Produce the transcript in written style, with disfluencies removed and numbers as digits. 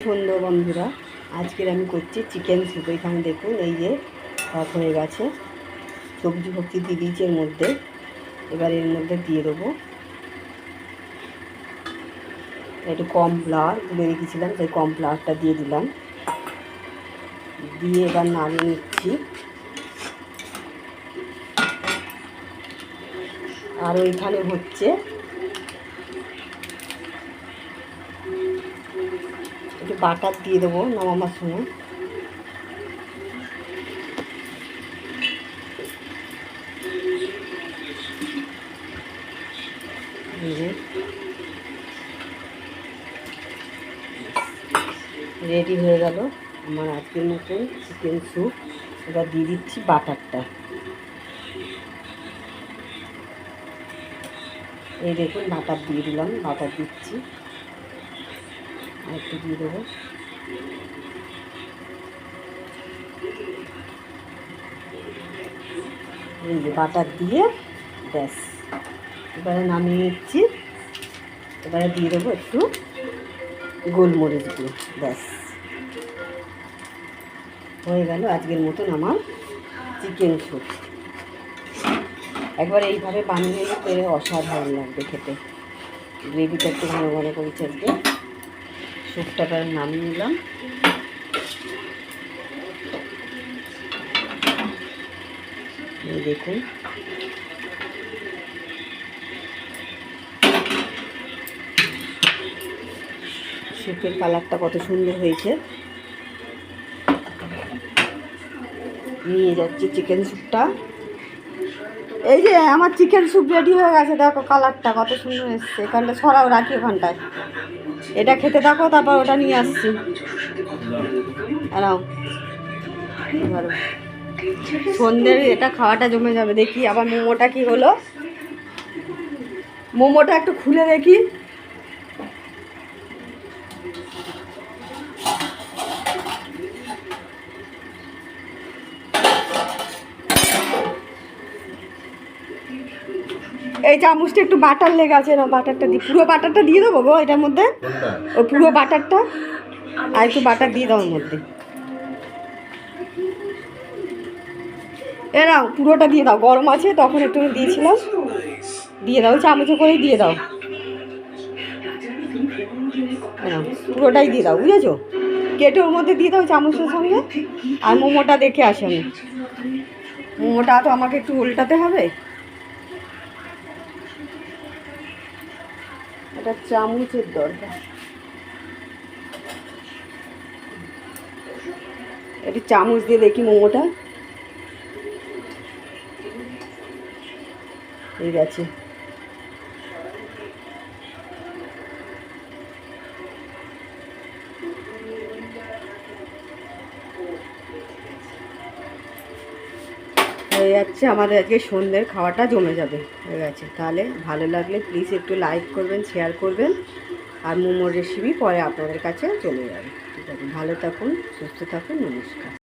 সন্ধ্যা বন্ধুরা, আজকের আমি করছি চিকেন স্যুপ। এখানে দেখুন এই যে ভাত হয়ে গেছে, সবজি ভর্তি দিয়ে দিয়েছি এর মধ্যে। এবার এর মধ্যে দিয়ে দেবো একটু কর্নফ্লাওয়ার, গুলে রেখেছিলাম সেই কর্নফ্লাওয়ারটা দিয়ে দিলাম। দিয়ে এবার নাড়িয়ে নিচ্ছি। আর ওইখানে হচ্ছে একটু বাটার দিয়ে দেবো নামাবার সময়। রেডি হয়ে গেল আমার আজকের মতন চিকেন স্যুপ। এবার দিয়ে দিচ্ছি বাটারটা। এই দেখুন বাটার দিয়ে দিলাম, বাটার দিচ্ছি আর একটু দিয়ে দেবো। এই যে বাটার দিয়ে ব্যাস, এবারে নামিয়ে নিচ্ছি। এবারে দিয়ে দেবো একটু গোলমরিচ দিয়ে, ব্যাস হয়ে গেল আজকের মতন আমার চিকেন স্যুপ। একবার এইভাবে বানিয়ে নিলে অসাধারণ লাগবে খেতে। গ্রেভিটা একটু ঘন ঘন করেছি আজকে। স্যুপটা নামিয়ে নিলাম। এই দেখুন স্যুপের কালারটা কত সুন্দর হয়েছে। নিয়ে যাচ্ছি চিকেন স্যুপটা। এই যে আমার চিকেন স্যুপ রেডি হয়ে গেছে, দেখো কালারটা কত সুন্দর এসছে। এখানটা ছড়াও রাখি ওখানটায়, এটা খেতে থাকো, তারপর ওটা নিয়ে আসছি। সন্ধ্যের এটা খাওয়াটা জমে যাবে। দেখি আবার মোমোটা কি হলো, মোমোটা একটু খুলে দেখি। এই চামচটা একটু বাটার লেগে আছে না, বাটারটা দিই, পুরো বাটারটা দিয়ে দেবো গো এটার মধ্যে। ওই পুরো বাটারটা আর একটু বাটার দিয়ে দাও ওর মধ্যে। এরাও পুরোটা দিয়ে দাও, গরম আছে তখন একটু দিয়েছিলাম। দিয়ে দাও, চামচে করেই দিয়ে দাও, পুরোটাই দিয়ে দাও, বুঝেছো? কেটে ওর মধ্যে দিয়ে দাও চামচের সঙ্গে। আর মোমোটা দেখে আসি আমি, মোমোটা তো আমাকে একটু উল্টাতে হবে। এটা চামচের দরকার, একটু চামচ দিয়ে দেখি মোমোটা ঠিক আছে। হয়ে যাচ্ছে আমাদের আজকে সন্ধ্যের খাওয়াটা জমে যাবে, হয়ে গেছে। তাহলে ভালো লাগলে প্লিজ একটু লাইক করবেন, শেয়ার করবেন। আর মোমোর রেসিপি পরে আপনাদের কাছে চলে যাবে। ঠিক আছে, ভালো থাকুন, সুস্থ থাকুন, নমস্কার।